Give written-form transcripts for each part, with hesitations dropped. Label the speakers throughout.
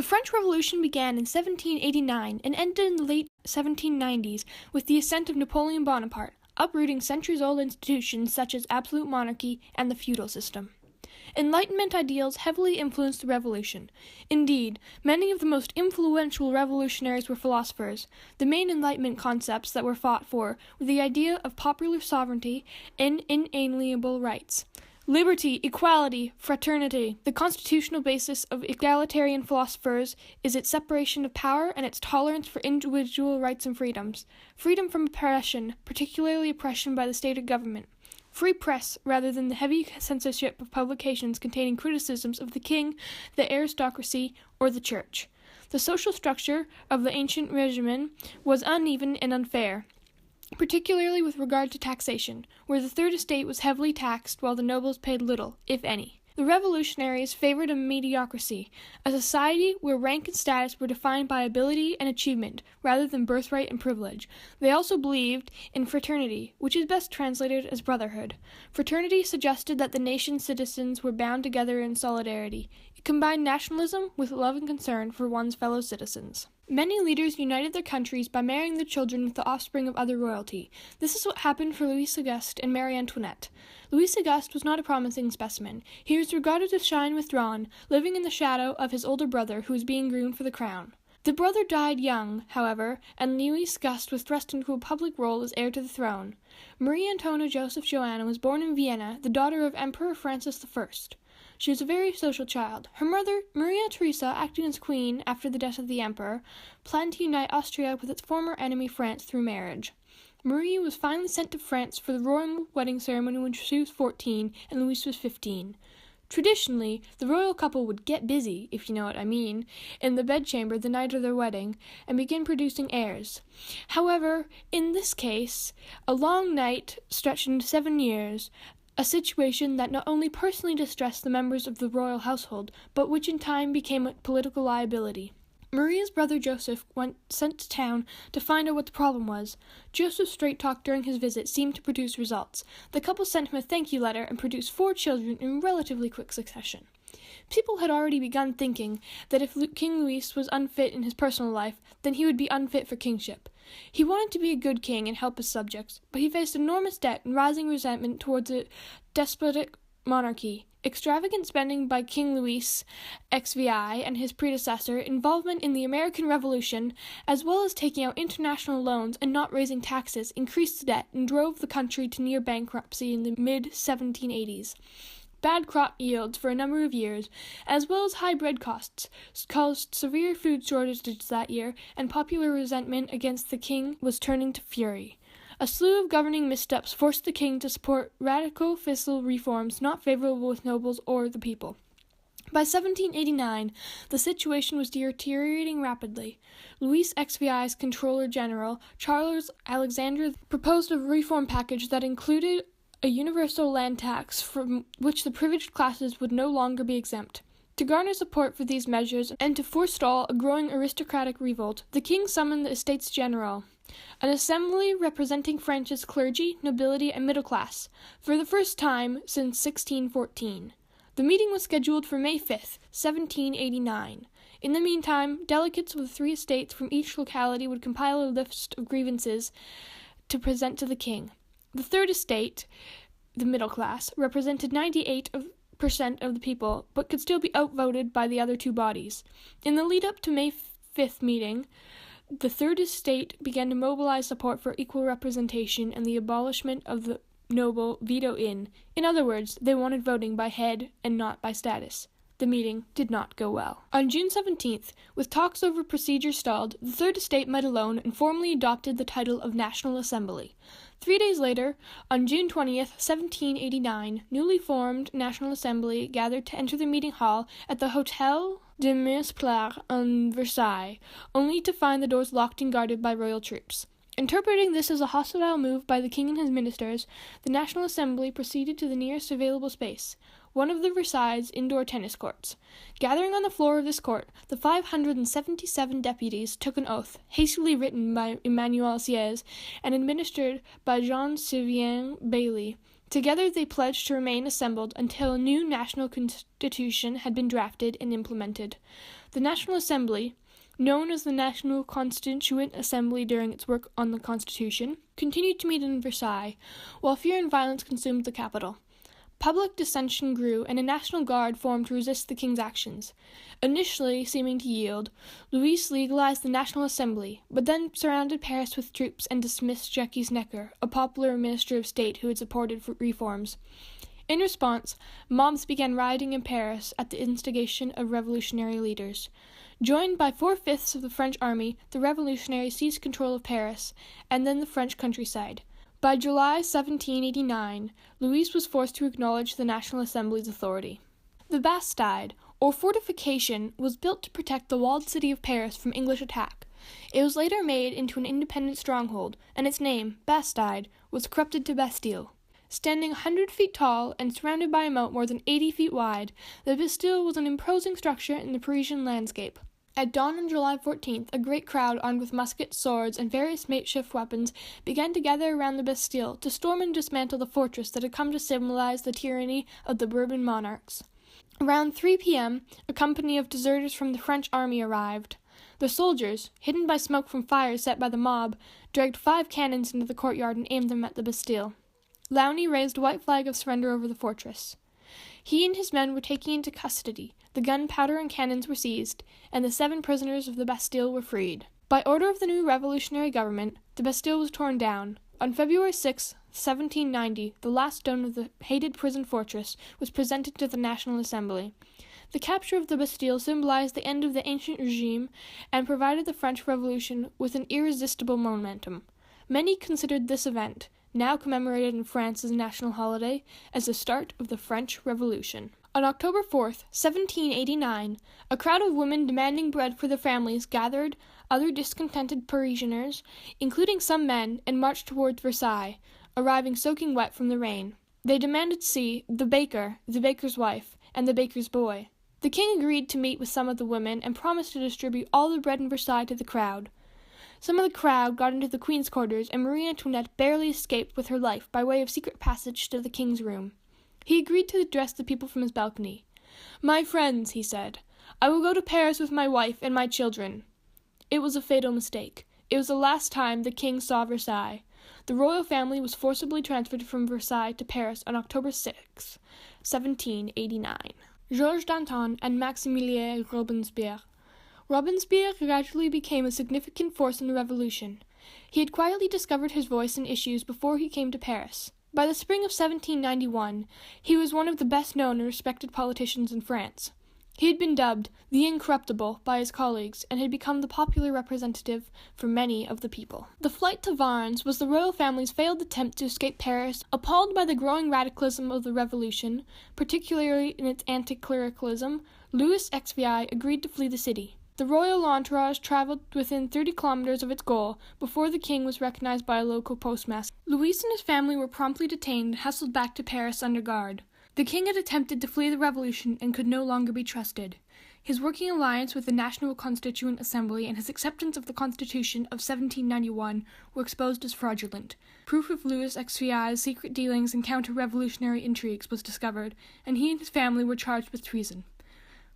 Speaker 1: The French Revolution began in 1789 and ended in the late 1790s with the ascent of Napoleon Bonaparte, uprooting centuries-old institutions such as absolute monarchy and the feudal system. Enlightenment ideals heavily influenced the revolution. Indeed, many of the most influential revolutionaries were philosophers. The main Enlightenment concepts that were fought for were the idea of popular sovereignty and inalienable rights. Liberty, equality, fraternity. The constitutional basis of egalitarian philosophers is its separation of power and its tolerance for individual rights and freedoms. Freedom from oppression, particularly oppression by the state or government. Free press, rather than the heavy censorship of publications containing criticisms of the king, the aristocracy, or the church. The social structure of the ancient regime was uneven and unfair, particularly with regard to taxation, where the third estate was heavily taxed while the nobles paid little, if any. The revolutionaries favored a mediocrity, a society where rank and status were defined by ability and achievement, rather than birthright and privilege. They also believed in fraternity, which is best translated as brotherhood. Fraternity suggested that the nation's citizens were bound together in solidarity. It combined nationalism with love and concern for one's fellow citizens. Many leaders united their countries by marrying their children with the offspring of other royalty. This is what happened for Louis Auguste and Marie Antoinette. Louis Auguste was not a promising specimen. He was regarded as shy and withdrawn, living in the shadow of his older brother who was being groomed for the crown. The brother died young, however, and Louis Auguste was thrust into a public role as heir to the throne. Marie Antonia Joseph Joanna was born in Vienna, the daughter of Emperor Francis I. She was a very social child. Her mother, Maria Theresa, acting as queen after the death of the emperor, planned to unite Austria with its former enemy France through marriage. Marie was finally sent to France for the royal wedding ceremony when she was 14 and Louis was 15. Traditionally, the royal couple would get busy, if you know what I mean, in the bedchamber the night of their wedding and begin producing heirs. However, in this case, a long night stretched into 7 years, a situation that not only personally distressed the members of the royal household, but which in time became a political liability. Maria's brother Joseph went sent to town to find out what the problem was. Joseph's straight talk during his visit seemed to produce results. The couple sent him a thank you letter and produced 4 children in relatively quick succession. People had already begun thinking that if King Louis was unfit in his personal life, then he would be unfit for kingship. He wanted to be a good king and help his subjects, but he faced enormous debt and rising resentment towards a despotic monarchy. Extravagant spending by King Louis XVI and his predecessor, involvement in the American Revolution, as well as taking out international loans and not raising taxes, increased the debt and drove the country to near bankruptcy in the mid-1780s. Bad crop yields for a number of years, as well as high bread costs, caused severe food shortages that year, and popular resentment against the king was turning to fury. A slew of governing missteps forced the king to support radical fiscal reforms not favorable with nobles or the people. By 1789, the situation was deteriorating rapidly. Louis XVI's Controller General, Charles Alexandre, proposed a reform package that included a universal land tax from which the privileged classes would no longer be exempt. To garner support for these measures and to forestall a growing aristocratic revolt, the king summoned the Estates General, an assembly representing France's clergy, nobility, and middle class, for the first time since 1614. The meeting was scheduled for May 5th, 1789. In the meantime, delegates of the 3 estates from each locality would compile a list of grievances to present to the king. The third estate, the middle class, represented 98% of the people, but could still be outvoted by the other 2 bodies. In the lead-up to May 5th meeting, the third estate began to mobilize support for equal representation and the abolishment of the noble veto in. In other words, they wanted voting by head and not by status. The meeting did not go well. On June 17th, with talks over procedure stalled, the Third Estate met alone and formally adopted the title of National Assembly. 3 days later, on June 20th, 1789, newly formed National Assembly gathered to enter the meeting hall at the Hôtel de Mesplar in Versailles, only to find the doors locked and guarded by royal troops. Interpreting this as a hostile move by the king and his ministers, the National Assembly proceeded to the nearest available space, one of the Versailles indoor tennis courts. Gathering on the floor of this court, the 577 deputies took an oath, hastily written by Emmanuel Sieyès and administered by Jean-Sylvain Bailly. Together they pledged to remain assembled until a new national constitution had been drafted and implemented. The National Assembly, known as the National Constituent Assembly during its work on the Constitution, continued to meet in Versailles, while fear and violence consumed the capital. Public dissension grew, and a National Guard formed to resist the king's actions. Initially seeming to yield, Louis legalized the National Assembly, but then surrounded Paris with troops and dismissed Jacques Necker, a popular minister of state who had supported reforms. In response, mobs began rioting in Paris at the instigation of revolutionary leaders. Joined by 4/5 of the French army, the revolutionaries seized control of Paris, and then the French countryside. By July 1789, Louis was forced to acknowledge the National Assembly's authority. The Bastide, or fortification, was built to protect the walled city of Paris from English attack. It was later made into an independent stronghold, and its name, Bastide, was corrupted to Bastille. Standing 100 feet tall and surrounded by a moat more than 80 feet wide, the Bastille was an imposing structure in the Parisian landscape. At dawn on July 14th, a great crowd armed with muskets, swords, and various makeshift weapons began to gather around the Bastille to storm and dismantle the fortress that had come to symbolize the tyranny of the Bourbon monarchs. Around 3 p.m., a company of deserters from the French army arrived. The soldiers, hidden by smoke from fires set by the mob, dragged 5 cannons into the courtyard and aimed them at the Bastille. Launay raised a white flag of surrender over the fortress. He and his men were taken into custody, the gunpowder and cannons were seized, and the 7 prisoners of the Bastille were freed. By order of the new revolutionary government, the Bastille was torn down. On February 6, 1790, the last stone of the hated prison fortress was presented to the National Assembly. The capture of the Bastille symbolized the end of the ancient regime and provided the French Revolution with an irresistible momentum. Many considered this event, now commemorated in France as a national holiday, as the start of the French Revolution. On October 4th, 1789, a crowd of women demanding bread for their families gathered other discontented Parisians, including some men, and marched towards Versailles, arriving soaking wet from the rain. They demanded to see the baker, the baker's wife, and the baker's boy. The king agreed to meet with some of the women and promised to distribute all the bread in Versailles to the crowd. Some of the crowd got into the queen's quarters, and Marie Antoinette barely escaped with her life by way of secret passage to the king's room. He agreed to address the people from his balcony. "My friends," he said, "I will go to Paris with my wife and my children." It was a fatal mistake. It was the last time the king saw Versailles. The royal family was forcibly transferred from Versailles to Paris on October 6, 1789. Georges Danton and Maximilien Robespierre. Robespierre gradually became a significant force in the Revolution. He had quietly discovered his voice and issues before he came to Paris. By the spring of 1791, he was one of the best-known and respected politicians in France. He had been dubbed the Incorruptible by his colleagues and had become the popular representative for many of the people. The flight to Varnes was the royal family's failed attempt to escape Paris. Appalled by the growing radicalism of the Revolution, particularly in its anti-clericalism, Louis XVII agreed to flee the city. The royal entourage traveled within 30 kilometers of its goal before the king was recognized by a local postmaster. Louis and his family were promptly detained and hustled back to Paris under guard. The king had attempted to flee the revolution and could no longer be trusted. His working alliance with the National Constituent Assembly and his acceptance of the Constitution of 1791 were exposed as fraudulent. Proof of Louis XVI's secret dealings and counter-revolutionary intrigues was discovered, and he and his family were charged with treason.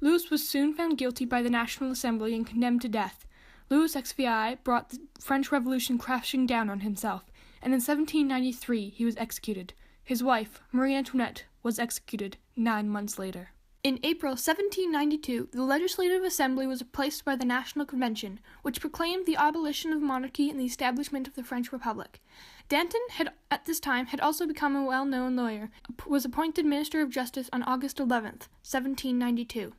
Speaker 1: Louis was soon found guilty by the National Assembly and condemned to death. Louis XVII brought the French Revolution crashing down on himself, and in 1793 he was executed. His wife, Marie Antoinette, was executed 9 months later. In April 1792, the Legislative Assembly was replaced by the National Convention, which proclaimed the abolition of monarchy and the establishment of the French Republic. Danton at this time had also become a well-known lawyer, was appointed Minister of Justice on August 11th, 1792.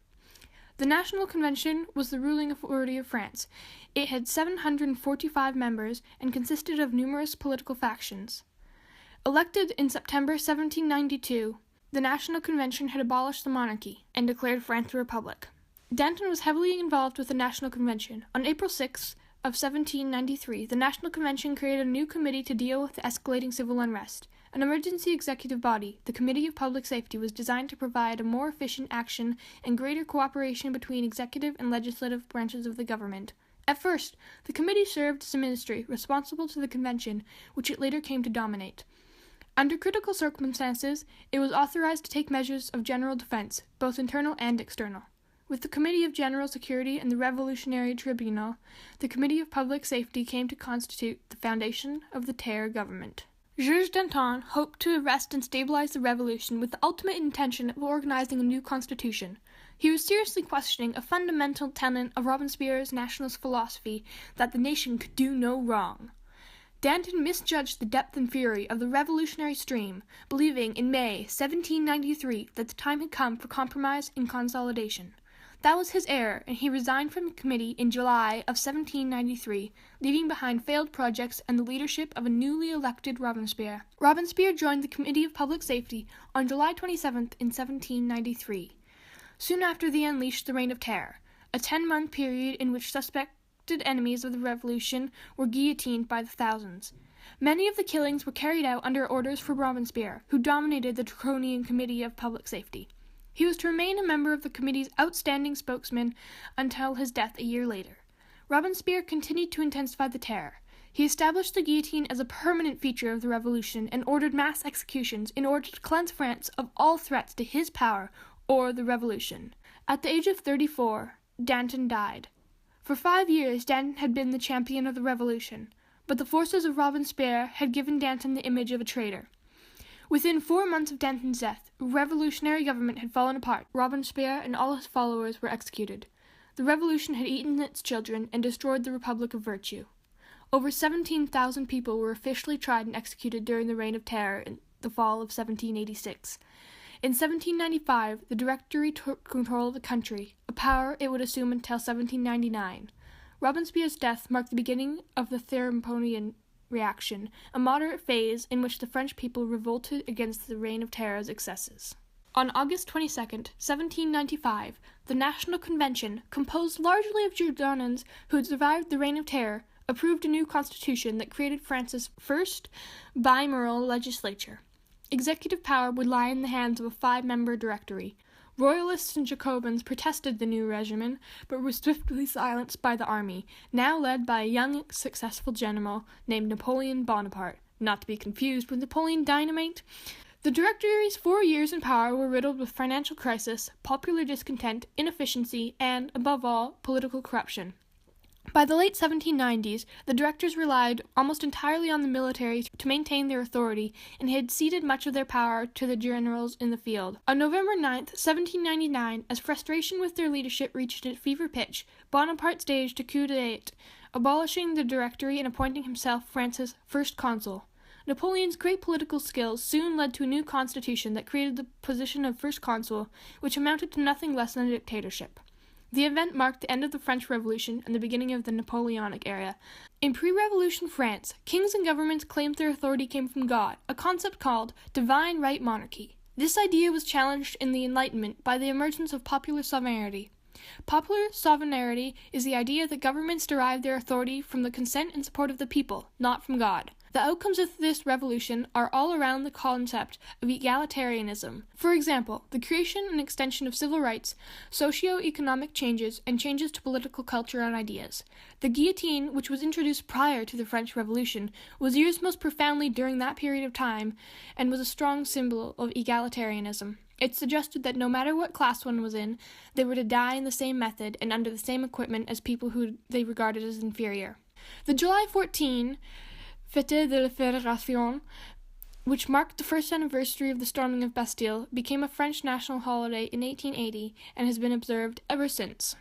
Speaker 1: The National Convention was the ruling authority of France. It had 745 members and consisted of numerous political factions. Elected in September 1792, the National Convention had abolished the monarchy and declared France a republic. Danton was heavily involved with the National Convention. On April 6 of 1793, the National Convention created a new committee to deal with the escalating civil unrest. An emergency executive body, the Committee of Public Safety, was designed to provide a more efficient action and greater cooperation between executive and legislative branches of the government. At first, the committee served as a ministry responsible to the convention, which it later came to dominate. Under critical circumstances, it was authorized to take measures of general defense, both internal and external. With the Committee of General Security and the Revolutionary Tribunal, the Committee of Public Safety came to constitute the foundation of the Terror government. Georges Danton hoped to arrest and stabilize the revolution with the ultimate intention of organizing a new constitution. He was seriously questioning a fundamental tenet of Robespierre's nationalist philosophy that the nation could do no wrong. Danton misjudged the depth and fury of the revolutionary stream, believing in May 1793 that the time had come for compromise and consolidation. That was his error, and he resigned from the committee in July of 1793, leaving behind failed projects and the leadership of a newly elected Robespierre. Robespierre joined the Committee of Public Safety on July 27th in 1793. Soon after, they unleashed the Reign of Terror, a 10-month period in which suspected enemies of the revolution were guillotined by the thousands. Many of the killings were carried out under orders from Robespierre, who dominated the draconian Committee of Public Safety. He was to remain a member of the committee's outstanding spokesman until his death a year later. Robespierre continued to intensify the terror. He established the guillotine as a permanent feature of the revolution and ordered mass executions in order to cleanse France of all threats to his power or the revolution. At the age of 34, Danton died. For 5 years, Danton had been the champion of the revolution, but the forces of Robespierre had given Danton the image of a traitor. Within 4 months of Danton's death, the revolutionary government had fallen apart. Robespierre and all his followers were executed. The revolution had eaten its children and destroyed the Republic of Virtue. Over 17,000 people were officially tried and executed during the Reign of Terror in the fall of 1786. In 1795, the Directory took control of the country, a power it would assume until 1799. Robespierre's death marked the beginning of the Thermopylaean reaction, a moderate phase in which the French people revolted against the Reign of Terror's excesses. On August 22, 1795, the National Convention, composed largely of Girondins who had survived the Reign of Terror, approved a new constitution that created France's first bicameral legislature. Executive power would lie in the hands of a 5-member directory. Royalists and Jacobins protested the new regimen, but were swiftly silenced by the army, now led by a young, successful general named Napoleon Bonaparte, not to be confused with Napoleon Dynamite. The Directory's 4 years in power were riddled with financial crisis, popular discontent, inefficiency, and, above all, political corruption. By the late 1790s, the directors relied almost entirely on the military to maintain their authority and had ceded much of their power to the generals in the field. On November 9, 1799, as frustration with their leadership reached its fever pitch, Bonaparte staged a coup d'etat, abolishing the directory and appointing himself France's first consul. Napoleon's great political skills soon led to a new constitution that created the position of first consul, which amounted to nothing less than a dictatorship. The event marked the end of the French Revolution and the beginning of the Napoleonic era. In pre-revolution France, kings and governments claimed their authority came from God, a concept called divine right monarchy. This idea was challenged in the Enlightenment by the emergence of popular sovereignty. Popular sovereignty is the idea that governments derive their authority from the consent and support of the people, not from God. The outcomes of this revolution are all around the concept of egalitarianism. For example, the creation and extension of civil rights, socio-economic changes, and changes to political culture and ideas. The guillotine, which was introduced prior to the French Revolution, was used most profoundly during that period of time and was a strong symbol of egalitarianism. It suggested that no matter what class one was in, they were to die in the same method and under the same equipment as people who they regarded as inferior. The July 14 Fête de la Fédération, which marked the first anniversary of the storming of Bastille, became a French national holiday in 1880 and has been observed ever since.